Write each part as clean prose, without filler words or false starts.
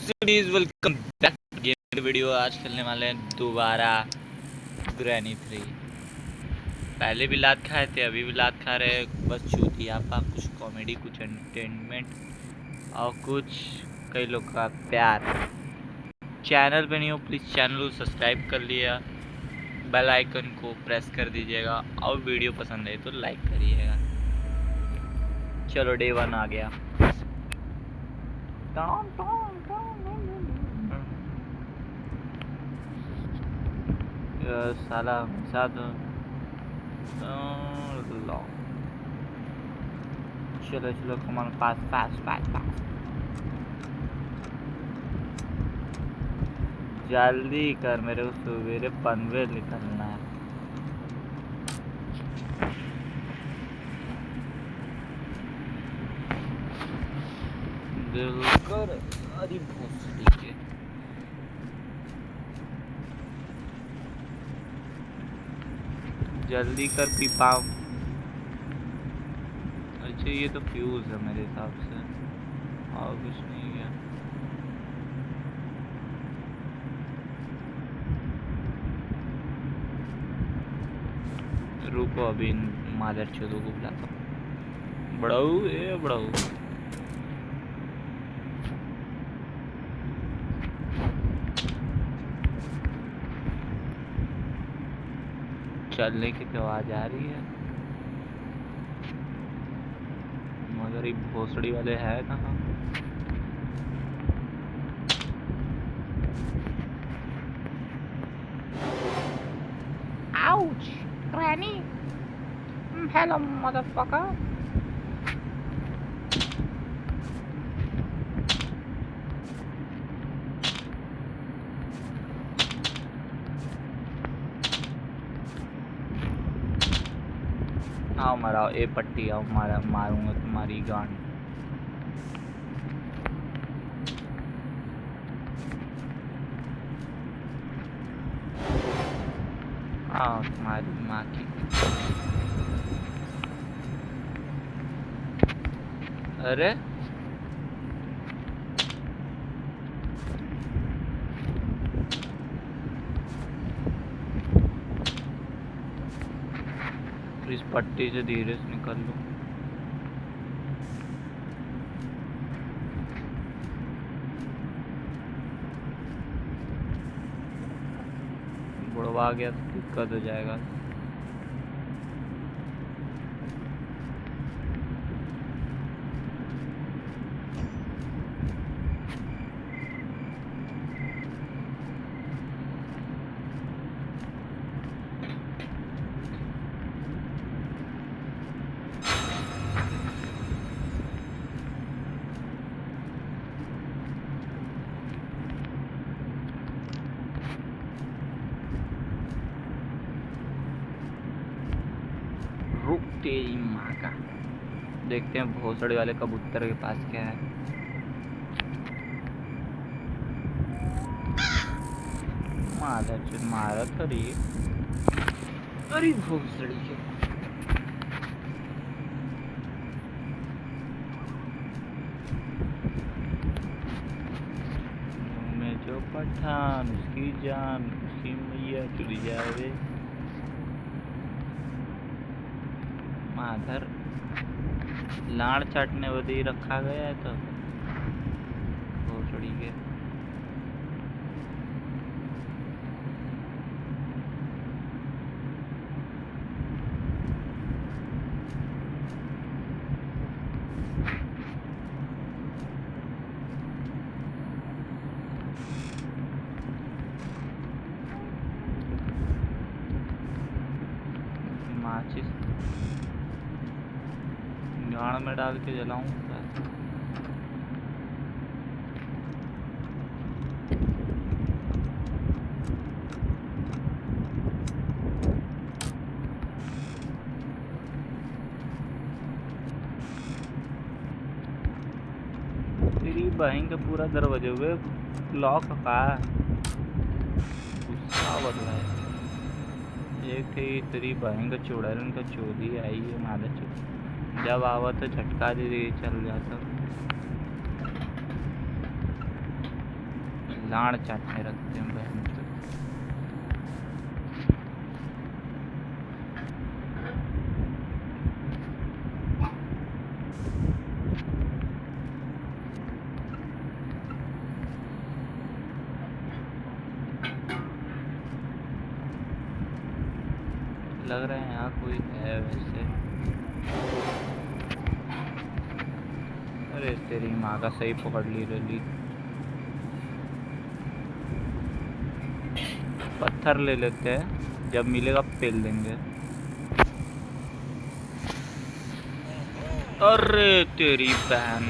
Series welcome back game video. आज खेलने वाले हैं दोबारा ग्रैनी 3। पहले भी लात खाए थे, अभी भी लात खा रहे हैं। बस चूतियापा, कुछ कॉमेडी, कुछ एंटरटेनमेंट और कुछ कई लोग का प्यार। चैनल पे नहीं हो प्लीज़ चैनल को सब्सक्राइब कर लिया, बेल आइकन को प्रेस कर दीजिएगा और वीडियो पसंद है तो लाइक करिएगा। चलो डे 1 आ गया। साला साथ चलो चलो come on fast fast fast fast जल्दी कर, मेरे को सवेरे पनवेल निकलना है। दिल कर अरे भोसड़ी के जल्दी कर पीपा। अच्छा ये तो फ्यूज है मेरे हिसाब से और कुछ नहीं है। रुको अभी मादर चोदों को बुलाता हूँ। बड़ाऊ ए बड़ाऊ, चलने की तो आवाज आ रही है मगर ये भोसड़ी वाले है कहाँ? Ouch! Granny! Hello, motherfucker! आओ मराओ ए पट्टी, आओ मारा मारूंगा तुम्हारी गांड। आओ तुम्हारी माँ की। अरे इस पट्टी से धीरे से निकल लो। बुढ़वा गया तो दिक्कत हो जाएगा। रुक तेरी माँ का। देखते हैं भोसड़ी वाले कबूतर के पास क्या है। मारा तो रही अरे भोसड़ी के। में जो पठान उसकी जान उसकी मैया चुरी जावे। माधर लाड़ चाटने बदे रखा गया है तो भोसड़ी के। माचिस गाड़ में डाल के जलाऊं क्या? तेरी बहन का पूरा दरवाजे हुए लॉक का गुस्सा बदला है। एक थे तेरी बहन का चुड़ैल का चोरी आई है मादा चोरी। जब आवा तो झटका दे चल जाता। लाड़ चाटने रखते हैं बहन चो। लग रहा है यहाँ कोई है वैसे। अरे तेरी माँ का सही पकड़ ली रही। पत्थर ले लेते हैं, जब मिलेगा पेल देंगे। अरे तेरी बहन।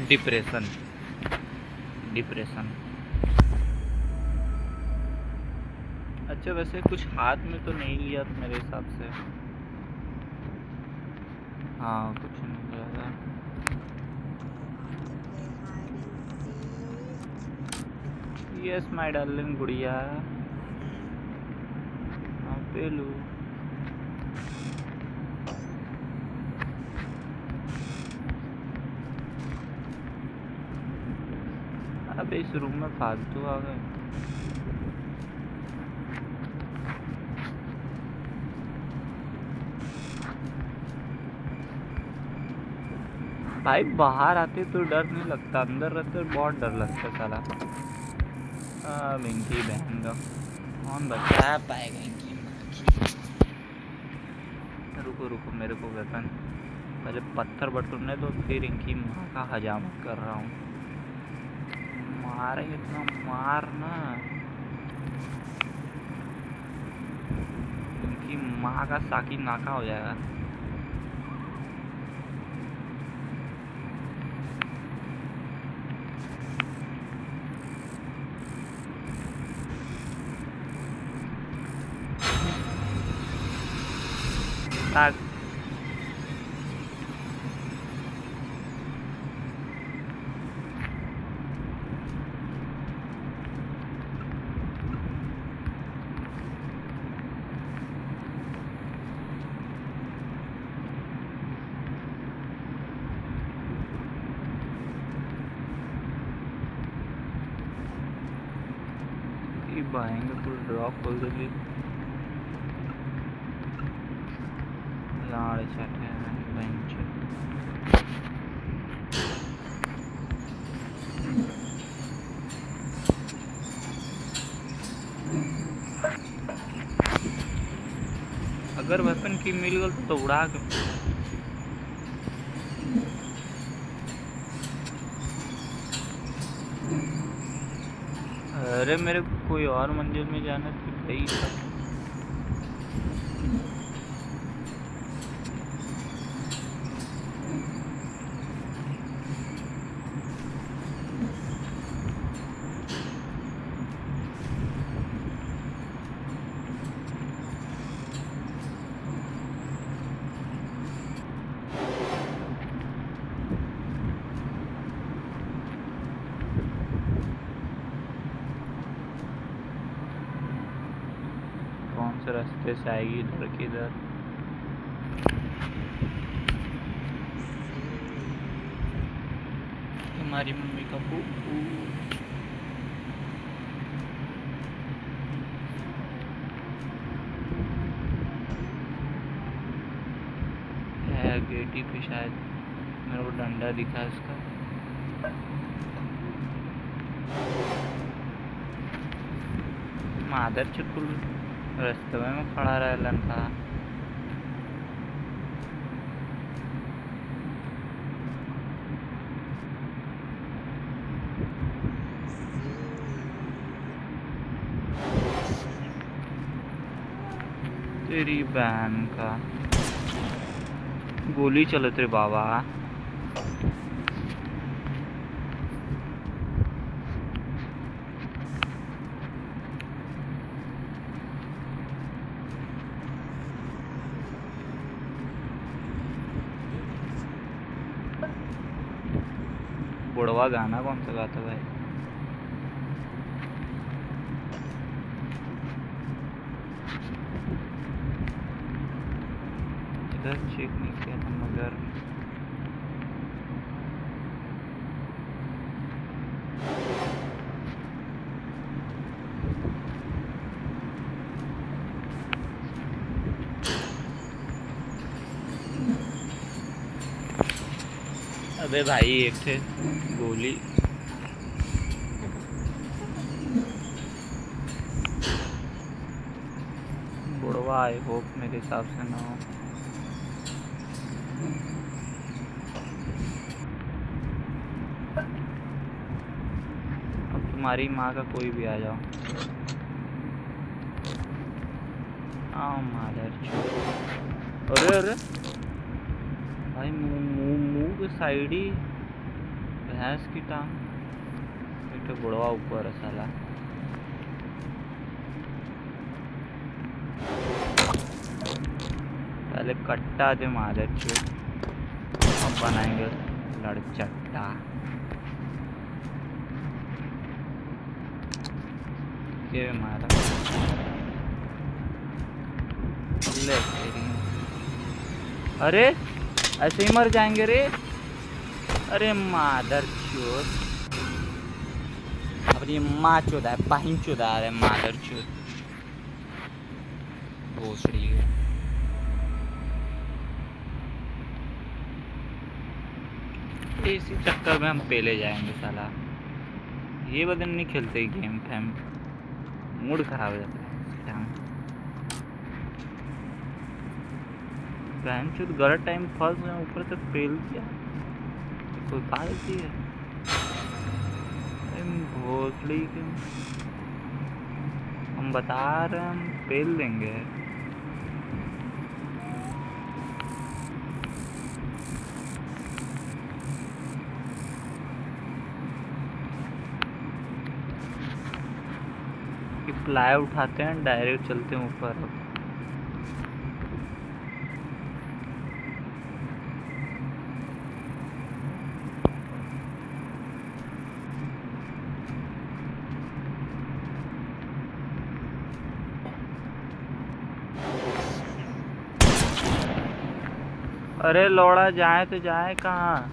Depression depression. अच्छा वैसे कुछ हाथ में तो नहीं लिया मेरे हिसाब से। हाँ कुछ नहीं लिया था। यस माय डार्लिंग गुड़िया। हाँ पेलू। अब इस रूम में फालतू आ गए। भाई बाहर आते तो डर नहीं लगता, अंदर रहते बहुत डर लगता साला। इनकी बहन का कौन बचा पाएगा इनकी माँ की। रुको रुको मेरे को वेपन पहले पत्थर बटोरने दो, फिर इनकी माँ का हजामत कर रहा हूँ। मारे इतना मारना, इनकी माँ का साकी नाका हो जाएगा। भाग। भाएंगे तो ड्रॉप खोल देगी। लाड़ चाटे बेंच। अगर वेपन की मिल गल तो उड़ा के। अरे मेरे को कोई और मंजिल में जाना तो भाई। कौन से रास्ते से आएगी इधर किधर। तुम्हारी मम्मी का फूफू। है गेटी पे शायद, मेरे को डंडा दिखा इसका। मादर चुटकुल रास्ते में खड़ा रहा लड़का। तेरी बहन का गोली चले तेरे बाबा। बुढ़वा गाना कौन सा गाता भाई। इधर चेक नहीं किया था मगर अबे भाई एक थे गोली। बुढ़वा आई होप मेरे हिसाब से ना हो। अब तुम्हारी माँ का कोई भी आ जाओ। आओ मादर। अरे अरे भाई मुंह मुंह मुंह के साइड ही भैंस की टांग। एक तो बुढ़वा ऊपर है साला। पहले कट्टा दे मादर चोद, अब बनाएंगे लड़चट्टा। के मारा ले तेरी। अरे ऐसे ही मर जाएंगे रे। अरे मादर चोद, अपनी माँ चोदा है, पाहिन चोदा है मादर चोद भोसड़ी है। इसी चक्कर में हम पेले जाएंगे साला। ये बदन नहीं खेलते गेम फैम, मूड खराब हो जाता है। चुत गलत टाइम फंस गए, ऊपर से फेल किया। कोई पालती है भोसड़ी के। हम बता रहे हैं हम फेल देंगे। प्लाई उठाते हैं डायरेक्ट चलते हैं ऊपर। अरे लौड़ा जाए तो जाए कहाँ।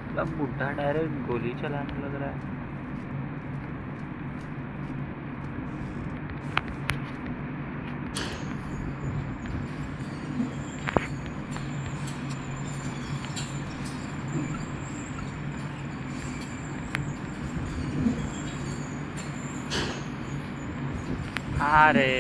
मतलब बुढ़ा डायरेक्ट गोली चलाने लग रहा है। अरे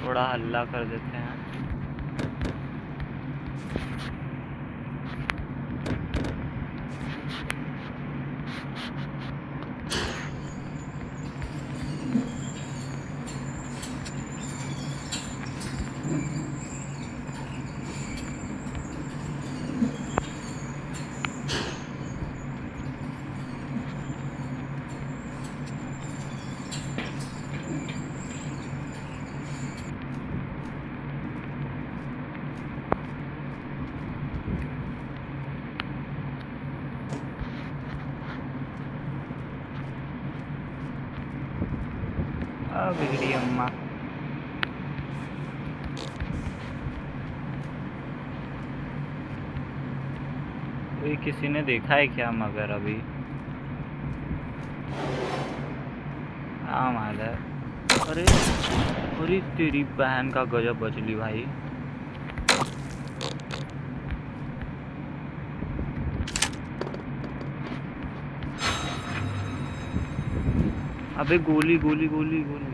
थोड़ा हल्ला कर देते हैं। बिगड़ी अम्मा। कोई किसी ने देखा है क्या मगर अभी? हाँ मादर। अरे अरे तेरी बहन का गजब बचली भाई। अबे गोली गोली गोली गोली।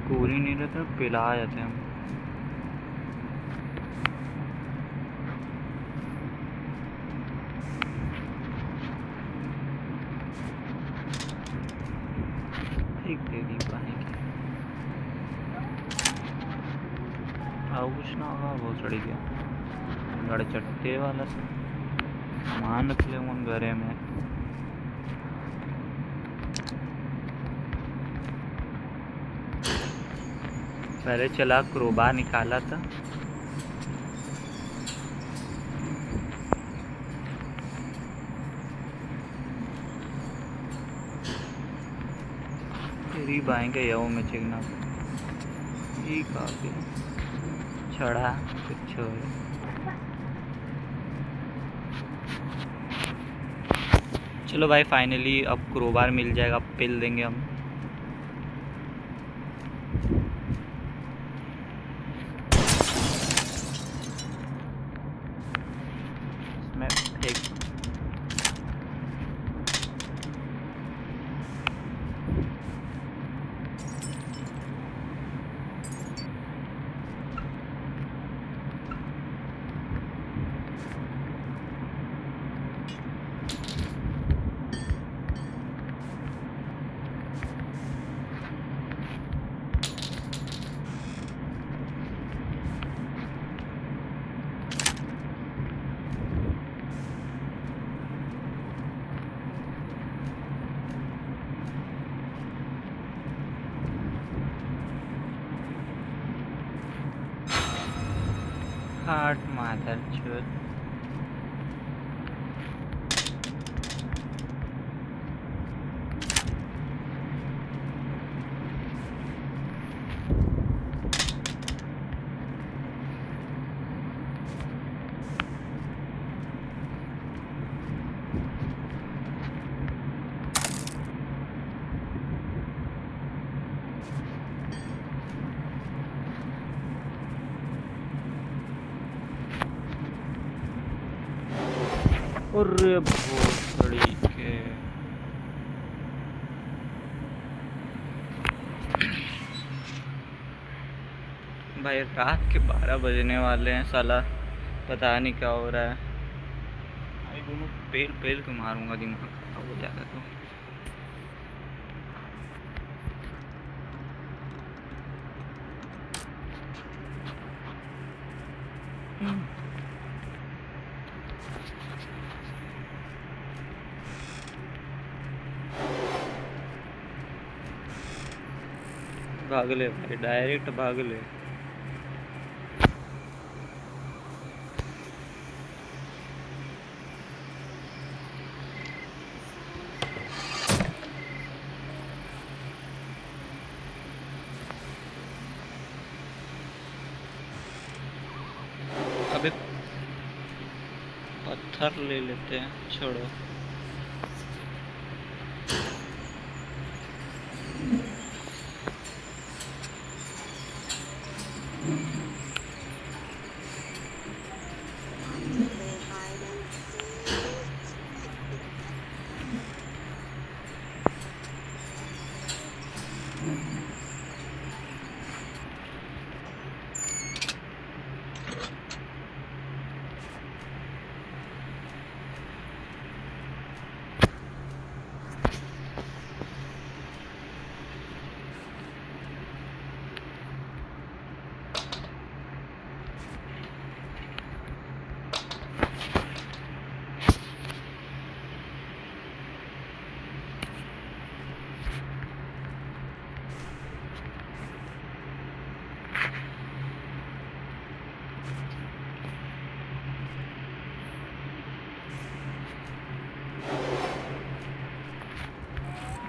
गोली नहीं रहता पिला जाते हम। खाओ कुछ ना होगा वो सड़ी गया गड़ चट्टे वाला सामान रख ले घरे में। पहले चला क्रोबार निकाला था। तेरी बाएंगे यो में चिकना ठीक आ गया छड़ा कुछ हो। चलो भाई फाइनली अब क्रोबार मिल जाएगा, पिल देंगे हम। इसमें फेंक हार्ट मादर चोद। अरे भोसड़ी के भाई रात के 12 बजने वाले हैं, साला पता नहीं क्या हो रहा है। भाई दोनों पेल पेल के मारूंगा, दिमाग खराब हो जाएगा तो। भाग ले भाई, डायरेक्ट भाग ले। अबे पत्थर ले लेते हैं, छोड़ो।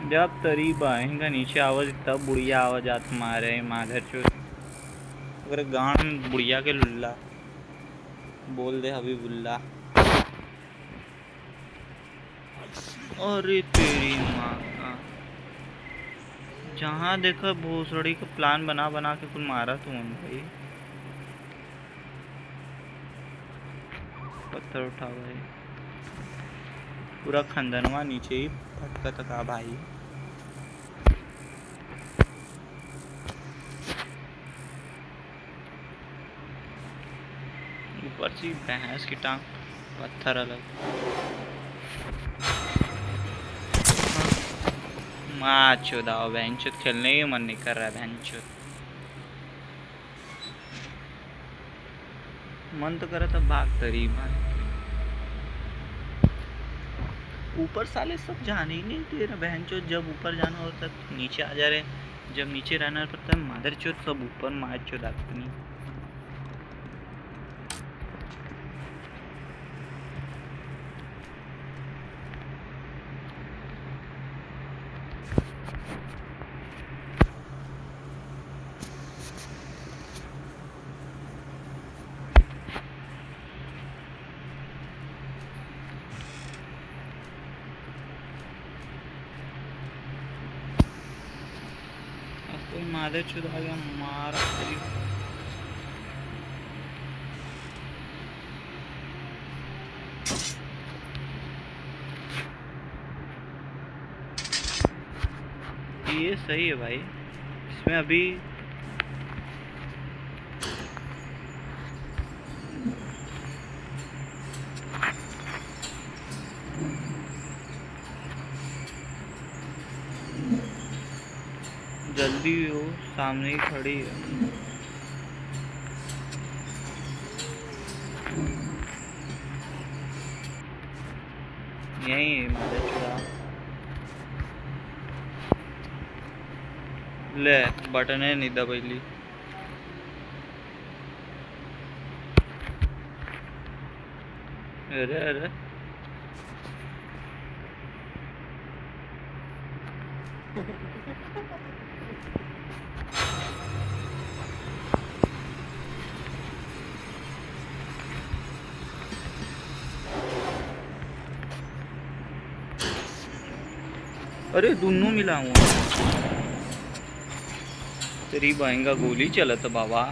जब तरी बाहेंगा नीचे आवाज तब बुढ़िया आवाज आत मारे माधर चोर। अगर गान बुढ़िया के लुल्ला बोल दे हबीबुल्ला। अरे तेरी माँ का, जहाँ देखा भोसड़ी का प्लान बना बना के कुल मारा तुम भाई। पत्थर उठा भाई, पूरा खंदनवा नीचे ही फटका तका भाई। ऊपर से भैंस की टांग, पत्थर अलग। माँ चोदाओ, बहन चोद खेलने ही मन नहीं कर रहा है बहन चोद। मन तो करा था भाग तरी भाई, ऊपर साले सब जाने ही नहीं दे रहे बहन चो। जब ऊपर जाना होता है तो नीचे आ जा रहे, जब नीचे रहना पड़ता है मादर चो सब ऊपर मार चो नहीं। कोई मादर चुद आ गया मारा तेरी। ये सही है भाई, इसमें अभी जल्दी हो, सामने ही खड़ी है। यही है मादर चुरा। ले बटन है नहीं दबैली। अरे अरे अरे दोनों मिला हुआ तेरी बहन का गोली चलत बाबा।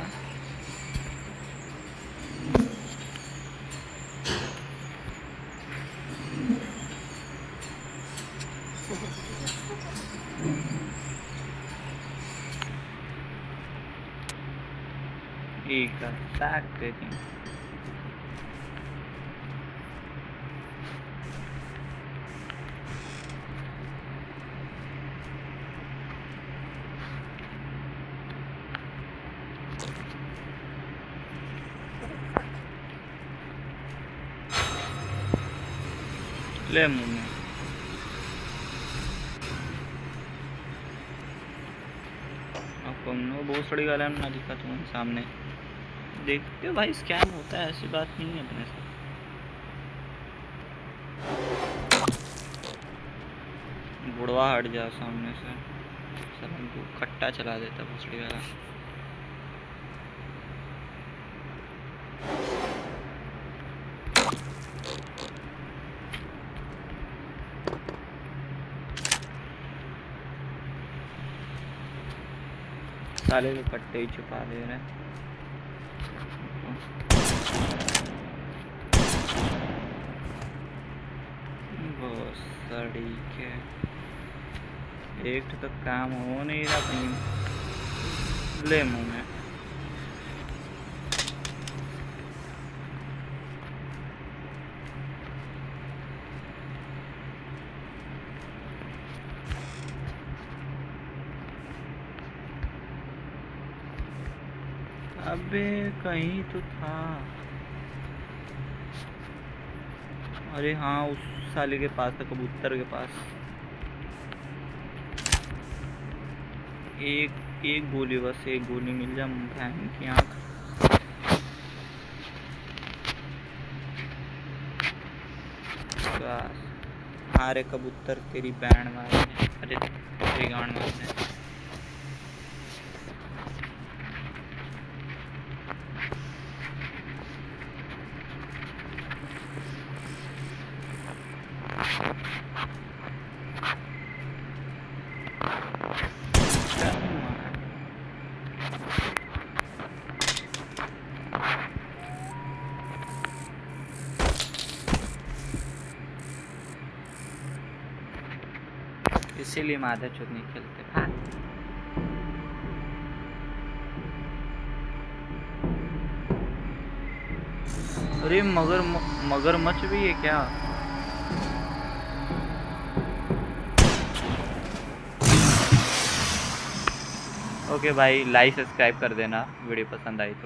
एक अटैक देती ले मुंह में। आपको बहुत बड़ी गाला ना दिखा तुम्हारे सामने, देखते हो भाई स्कैम होता है, ऐसी बात नहीं है अपने साथ। बुढ़वा हट जा सामने से, सब हमको खट्टा चला देता भोसड़ी वाला। साले को कट्टे ही छुपा दे रहे हैं। सड़ी के एक तो काम हो नहीं रहा कहीं। ले मुंह में। अबे कहीं तो था। अरे हाँ उस साले के पास था, कबूतर के पास। एक गोली, बस एक गोली मिल जा बहन की आँख। बस हाँ रे कबूतर तेरी बैंड मारने, अरे तेरी गांड मारने। इसीलिए मादर चोद नहीं खेलते। हाँ अरे मगरमच्छ भी है क्या? ओके भाई, लाइक सब्सक्राइब कर देना वीडियो पसंद आई तो।